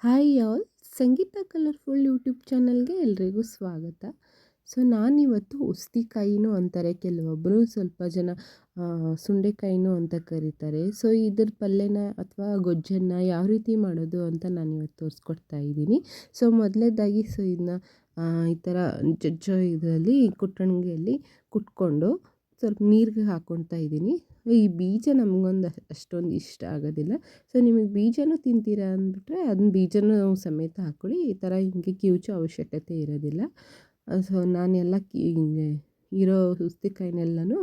Hi all, ಸಂಗೀತ colourful YouTube ಚಾನಲ್ಗೆ ಎಲ್ರಿಗೂ ಸ್ವಾಗತ. ಸೊ ನಾನಿವತ್ತು ಉಸ್ತಿಕಾಯಿನೂ ಅಂತಾರೆ, ಕೆಲವೊಬ್ಬರು ಸ್ವಲ್ಪ ಜನ ಸುಂಡೆಕಾಯಿನೂ ಅಂತ ಕರೀತಾರೆ. ಸೊ ಇದ್ರ ಪಲ್ಯನ ಅಥವಾ ಗೊಜ್ಜನ್ನು ಯಾವ ರೀತಿ ಮಾಡೋದು ಅಂತ ನಾನಿವತ್ತು ತೋರಿಸ್ಕೊಡ್ತಾ ಇದ್ದೀನಿ. ಸೊ ಮೊದಲನೇದಾಗಿ ಇದನ್ನ ಈ ಥರ ಇದರಲ್ಲಿ ಕುಟ್ಟಣಿಗೆಯಲ್ಲಿ ಕುಟ್ಕೊಂಡು ಸ್ವಲ್ಪ ನೀರಿಗೆ ಹಾಕ್ಕೊಳ್ತಾ ಇದ್ದೀನಿ. ಈ ಬೀಜ ನಮಗೊಂದು ಅಷ್ಟೊಂದು ಇಷ್ಟ ಆಗೋದಿಲ್ಲ. ಸೊ ನಿಮಗೆ ಬೀಜನೂ ತಿಂತೀರಾ ಅಂದ್ಬಿಟ್ರೆ ಅದನ್ನ ಬೀಜನೂ ಸಮೇತ ಹಾಕ್ಕೊಳ್ಳಿ. ಈ ಥರ ಹಿಂಗೆ ಕಿವುಚೋ ಅವಶ್ಯಕತೆ ಇರೋದಿಲ್ಲ. ಸೊ ನಾನೆಲ್ಲ ಹಿಂಗೆ ಇರೋ ಉಸ್ತಿಕಾಯಿನೆಲ್ಲನೂ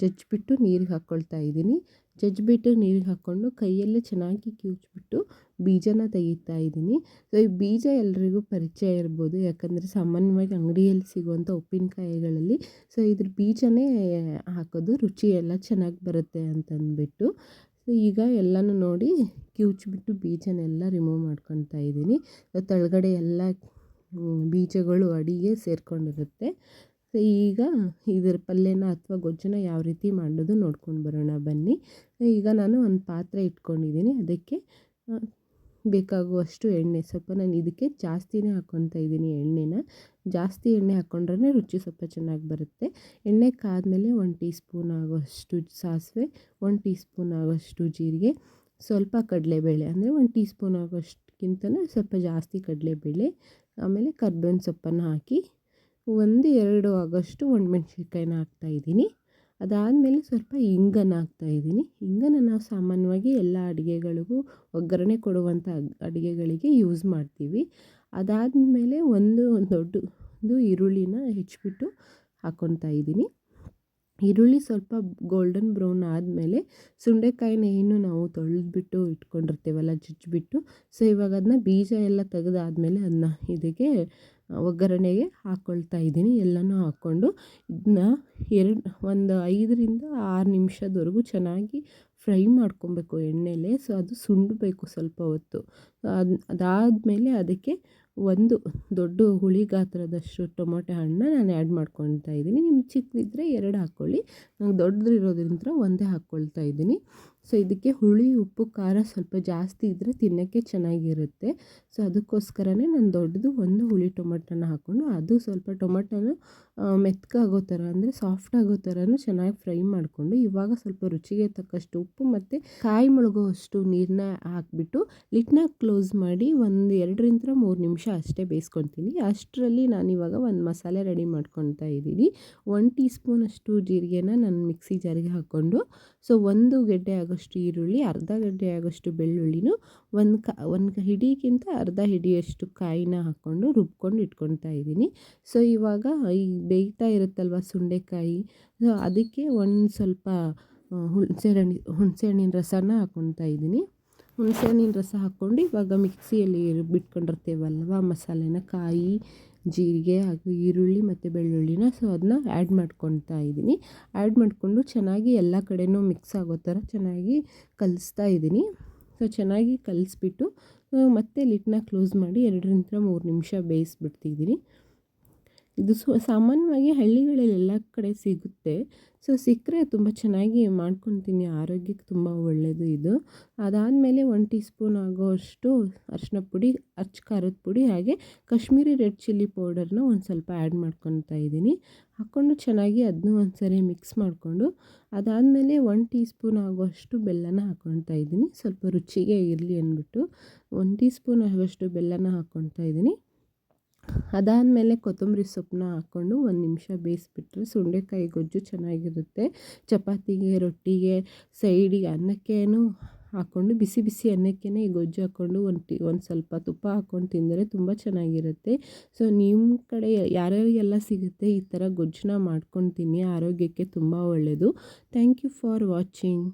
ಜಜ್ಜಿಬಿಟ್ಟು ನೀರಿಗೆ ಹಾಕ್ಕೊಳ್ತಾ ಇದ್ದೀನಿ. ಜಜ್ಜಿಬಿಟ್ಟು ನೀರಿಗೆ ಹಾಕ್ಕೊಂಡು ಕೈಯಲ್ಲೇ ಚೆನ್ನಾಗಿ ಕಿವುಚ್ಬಿಟ್ಟು ಬೀಜನ ತೆಗಿತಾ ಇದ್ದೀನಿ. ಸೊ ಈ ಬೀಜ ಎಲ್ರಿಗೂ ಪರಿಚಯ ಇರ್ಬೋದು, ಯಾಕಂದರೆ ಸಾಮಾನ್ಯವಾಗಿ ಅಂಗಡಿಯಲ್ಲಿ ಸಿಗುವಂಥ ಉಪ್ಪಿನಕಾಯಿಗಳಲ್ಲಿ ಸೊ ಇದ್ರ ಬೀಜನೇ ಹಾಕೋದು, ರುಚಿ ಎಲ್ಲ ಚೆನ್ನಾಗಿ ಬರುತ್ತೆ ಅಂತಂದ್ಬಿಟ್ಟು. ಸೊ ಈಗ ಎಲ್ಲನೂ ನೋಡಿ ಕಿವುಚ್ಬಿಟ್ಟು ಬೀಜನೆಲ್ಲ ರಿಮೂವ್ ಮಾಡ್ಕೊತಾ ಇದ್ದೀನಿ. ಕೆಳಗಡೆ ಎಲ್ಲ ಬೀಜಗಳು ಅಡಿಗೆ ಸೇರಿಕೊಂಡಿರುತ್ತೆ. ಸೊ ಈಗ ಇದರ ಪಲ್ಯನ ಅಥವಾ ಗೊಜ್ಜನ್ನ ಯಾವ ರೀತಿ ಮಾಡೋದು ನೋಡ್ಕೊಂಡು ಬರೋಣ ಬನ್ನಿ. ಈಗ ನಾನು ಒಂದು ಪಾತ್ರೆ ಇಟ್ಕೊಂಡಿದ್ದೀನಿ. ಅದಕ್ಕೆ ಬೇಕಾಗುವಷ್ಟು ಎಣ್ಣೆ, ಸ್ವಲ್ಪ ನಾನು ಇದಕ್ಕೆ ಜಾಸ್ತಿನೇ ಹಾಕ್ಕೊತಾ ಇದ್ದೀನಿ ಎಣ್ಣೆನ. ಜಾಸ್ತಿ ಎಣ್ಣೆ ಹಾಕ್ಕೊಂಡ್ರೆ ರುಚಿ ಸ್ವಲ್ಪ ಚೆನ್ನಾಗಿ ಬರುತ್ತೆ. ಎಣ್ಣೆ ಕಾದ್ಮೇಲೆ 1 ಟೀ ಸ್ಪೂನ್ ಆಗೋಷ್ಟು ಸಾಸಿವೆ, 1 ಟೀ ಸ್ಪೂನ್ ಆಗೋಷ್ಟು ಜೀರಿಗೆ, ಸ್ವಲ್ಪ ಕಡಲೆಬೇಳೆ, ಅಂದರೆ 1 ಟೀ ಸ್ಪೂನ್ ಆಗೋಷ್ಟಕ್ಕಿಂತಲೂ ಸ್ವಲ್ಪ ಜಾಸ್ತಿ ಕಡಲೆಬೇಳೆ, ಆಮೇಲೆ ಕರ್ಬೇವಿನ ಸೊಪ್ಪನ್ನು ಹಾಕಿ 1-2 ಆಗೋಷ್ಟು ಒಣಮೆಣ್ಸಿನ್ಕಾಯಿನ ಹಾಕ್ತಾಯಿದ್ದೀನಿ. ಅದಾದಮೇಲೆ ಸ್ವಲ್ಪ ಇಂಗನ್ನು ಹಾಕ್ತಾಯಿದ್ದೀನಿ. ಇಂಗನ್ನು ನಾವು ಸಾಮಾನ್ಯವಾಗಿ ಎಲ್ಲ ಅಡುಗೆಗಳಿಗೂ ಒಗ್ಗರಣೆ ಕೊಡುವಂಥ ಅಡುಗೆಗಳಿಗೆ ಯೂಸ್ ಮಾಡ್ತೀವಿ. ಅದಾದಮೇಲೆ ಒಂದು ಈರುಳ್ಳಿನ ಹೆಚ್ಚಿಬಿಟ್ಟು ಹಾಕ್ಕೊತಾ ಇದ್ದೀನಿ. ಈರುಳ್ಳಿ ಸ್ವಲ್ಪ ಗೋಲ್ಡನ್ ಬ್ರೌನ್ ಆದಮೇಲೆ ಸುಂಡೆಕಾಯಿನ ಏನು ನಾವು ತೊಳೆದ್ಬಿಟ್ಟು ಇಟ್ಕೊಂಡಿರ್ತೀವಲ್ಲ ಜಜ್ಜಿಬಿಟ್ಟು, ಸೊ ಇವಾಗ ಅದನ್ನ ಬೀಜ ಎಲ್ಲ ತೆಗೆದಾದ್ಮೇಲೆ ಅದನ್ನ ಇದಕ್ಕೆ ಒಗ್ಗರಣೆಗೆ ಹಾಕ್ಕೊಳ್ತಾ ಇದ್ದೀನಿ. ಎಲ್ಲನೂ ಹಾಕ್ಕೊಂಡು ಇದನ್ನ 5-6 ನಿಮಿಷದವರೆಗೂ ಚೆನ್ನಾಗಿ ಫ್ರೈ ಮಾಡ್ಕೊಬೇಕು ಎಣ್ಣೆಲೆ. ಸೊ ಅದು ಸುಂಡಬೇಕು ಸ್ವಲ್ಪ ಹೊತ್ತು. ಅದಾದಮೇಲೆ ಅದಕ್ಕೆ ಒಂದು ದೊಡ್ಡ ಹುಳಿ ಗಾತ್ರದಷ್ಟು ಟೊಮೊಟೊ ಹಣ್ಣನ್ನ ನಾನು ಆ್ಯಡ್ ಮಾಡ್ಕೊಳ್ತಾ ಇದ್ದೀನಿ. ನಿಮ್ಗೆ ಚಿಕ್ಕದಿದ್ದರೆ 2 ಹಾಕ್ಕೊಳ್ಳಿ, ನಂಗೆ ದೊಡ್ಡದಿರೋದ್ರಿಂದ ಒಂದೇ ಹಾಕ್ಕೊಳ್ತಾ ಇದ್ದೀನಿ. ಸೊ ಇದಕ್ಕೆ ಹುಳಿ, ಉಪ್ಪು, ಖಾರ ಸ್ವಲ್ಪ ಜಾಸ್ತಿ ಇದ್ದರೆ ತಿನ್ನೋಕ್ಕೆ ಚೆನ್ನಾಗಿರುತ್ತೆ. ಸೊ ಅದಕ್ಕೋಸ್ಕರನೇ ನಾನು ದೊಡ್ಡದು ಒಂದು ಹುಳಿ ಟೊಮೊಟೊನ ಹಾಕ್ಕೊಂಡು ಅದು ಸ್ವಲ್ಪ ಟೊಮೊಟೊನ ಮೆತ್ತಗಾಗೋ ಥರ, ಅಂದರೆ ಸಾಫ್ಟ್ ಆಗೋ ಥರನೂ ಚೆನ್ನಾಗಿ ಫ್ರೈ ಮಾಡಿಕೊಂಡು, ಇವಾಗ ಸ್ವಲ್ಪ ರುಚಿಗೆ ತಕ್ಕಷ್ಟು ಉಪ್ಪು ಮತ್ತು ಕಾಯಿ ಮುಳುಗುವಷ್ಟು ನೀರನ್ನ ಹಾಕಿಬಿಟ್ಟು ಲಿಡ್ನ ಕ್ಲೋಸ್ ಮಾಡಿ 2-3 ನಿಮಿಷ ಅಷ್ಟೇ ಬೇಯಿಸ್ಕೊತೀನಿ. ಅಷ್ಟರಲ್ಲಿ ನಾನಿವಾಗ ಒಂದು ಮಸಾಲೆ ರೆಡಿ ಮಾಡ್ಕೊತಾ ಇದ್ದೀನಿ. 1 ಟೀ ಸ್ಪೂನಷ್ಟು ಜೀರಿಗೆನ ನಾನು ಮಿಕ್ಸಿ ಜಾರಿಗೆ ಹಾಕ್ಕೊಂಡು, ಸೊ 1 ಗೆಡ್ಡೆ ಆಗೋಷ್ಟು ಈರುಳ್ಳಿ, ಅರ್ಧ ಗೆಡ್ಡೆ ಆಗೋಷ್ಟು ಬೆಳ್ಳುಳ್ಳಿನೂ, ಒಂದು ಹಿಡಿಗಿಂತ ಅರ್ಧ ಹಿಡಿಯಷ್ಟು ಕಾಯಿನ ಹಾಕ್ಕೊಂಡು ರುಬ್ಕೊಂಡು ಇಟ್ಕೊತಾ ಇದ್ದೀನಿ. ಸೊ ಇವಾಗ ಈ ಬೇಯ್ತಾ ಇರುತ್ತಲ್ವ ಸುಂಡೆಕಾಯಿ, ಸೊ ಅದಕ್ಕೆ ಒಂದು ಸ್ವಲ್ಪ ಹುಣಸೆ ಹಣ್ಣಿನ ರಸನ ಹಾಕ್ಕೊತಾ ಇದ್ದೀನಿ. ಹುಣಸೆ ಹಣ್ಣಿನ ರಸ ಹಾಕ್ಕೊಂಡು ಇವಾಗ ಮಿಕ್ಸಿಯಲ್ಲಿ ಬಿಟ್ಕೊಂಡಿರ್ತೀವಲ್ವ ಮಸಾಲೆನ, ಕಾಯಿ, ಜೀರಿಗೆ ಹಾಗೂ ಈರುಳ್ಳಿ ಮತ್ತು ಬೆಳ್ಳುಳ್ಳಿನ, ಸೊ ಅದನ್ನ ಆ್ಯಡ್ ಮಾಡ್ಕೊತಾ ಇದ್ದೀನಿ. ಆ್ಯಡ್ ಮಾಡಿಕೊಂಡು ಚೆನ್ನಾಗಿ ಎಲ್ಲ ಕಡೆನೂ ಮಿಕ್ಸ್ ಆಗೋ ಥರ ಚೆನ್ನಾಗಿ ಕಲಿಸ್ತಾ ಇದ್ದೀನಿ. ಸೊ ಚೆನ್ನಾಗಿ ಕಲಿಸ್ಬಿಟ್ಟು ಮತ್ತೆ ಲಿಡ್ನ ಕ್ಲೋಸ್ ಮಾಡಿ 2-3 ನಿಮಿಷ ಬೇಯಿಸ್ಬಿಡ್ತಿದ್ದೀನಿ. ಇದು ಸಾಮಾನ್ಯವಾಗಿ ಹಳ್ಳಿಗಳಲ್ಲಿ ಎಲ್ಲ ಕಡೆ ಸಿಗುತ್ತೆ. ಸೊ ಸಿಕ್ಕರೆ ತುಂಬ ಚೆನ್ನಾಗಿ ಮಾಡ್ಕೊತೀನಿ, ಆರೋಗ್ಯಕ್ಕೆ ತುಂಬ ಒಳ್ಳೆಯದು ಇದು. ಅದಾದಮೇಲೆ 1 ಟೀ ಸ್ಪೂನ್ ಆಗೋಷ್ಟು ಅರಿಶಿನ ಪುಡಿ, ಖಾರದ ಪುಡಿ, ಹಾಗೆ ಕಾಶ್ಮೀರಿ ರೆಡ್ ಚಿಲ್ಲಿ ಪೌಡರ್ನ ಒಂದು ಸ್ವಲ್ಪ ಆ್ಯಡ್ ಮಾಡ್ಕೊತಾ ಇದ್ದೀನಿ. ಹಾಕ್ಕೊಂಡು ಚೆನ್ನಾಗಿ ಅದನ್ನೂ ಒಂದು ಸರಿ ಮಿಕ್ಸ್ ಮಾಡಿಕೊಂಡು, ಅದಾದಮೇಲೆ 1 ಟೀ ಸ್ಪೂನ್ ಆಗೋಷ್ಟು ಬೆಲ್ಲನ ಹಾಕ್ಕೊತಾ ಇದ್ದೀನಿ. ಸ್ವಲ್ಪ ರುಚಿಗೆ ಇರಲಿ ಅಂದ್ಬಿಟ್ಟು 1 ಟೀ ಸ್ಪೂನ್ ಆಗೋಷ್ಟು ಬೆಲ್ಲನ ಹಾಕ್ಕೊತಾ ಇದ್ದೀನಿ. ಅದಾದಮೇಲೆ ಕೊತ್ತಂಬರಿ ಸೊಪ್ಪನ್ನ ಹಾಕ್ಕೊಂಡು 1 ನಿಮಿಷ ಬೇಯಿಸ್ಬಿಟ್ರೆ ಸುಂಡೆಕಾಯಿ ಗೊಜ್ಜು ಚೆನ್ನಾಗಿರುತ್ತೆ. ಚಪಾತಿಗೆ, ರೊಟ್ಟಿಗೆ, ಸೈಡಿಗೆ ಅನ್ನಕ್ಕೇನು ಹಾಕ್ಕೊಂಡು, ಬಿಸಿ ಬಿಸಿ ಅನ್ನಕ್ಕೇ ಈ ಗೊಜ್ಜು ಹಾಕ್ಕೊಂಡು ಒಂದು ಸ್ವಲ್ಪ ತುಪ್ಪ ಹಾಕ್ಕೊಂಡು ತಿಂದರೆ ತುಂಬ ಚೆನ್ನಾಗಿರುತ್ತೆ. ಸೊ ನಿಮ್ಮ ಕಡೆ ಯಾರ್ಯಾರಿಗೆಲ್ಲ ಸಿಗುತ್ತೆ ಈ ಥರ ಗೊಜ್ಜನ್ನ ಮಾಡ್ಕೊಂಡು ತಿನ್ನಿ, ಆರೋಗ್ಯಕ್ಕೆ ತುಂಬ ಒಳ್ಳೆಯದು. Thank you for watching.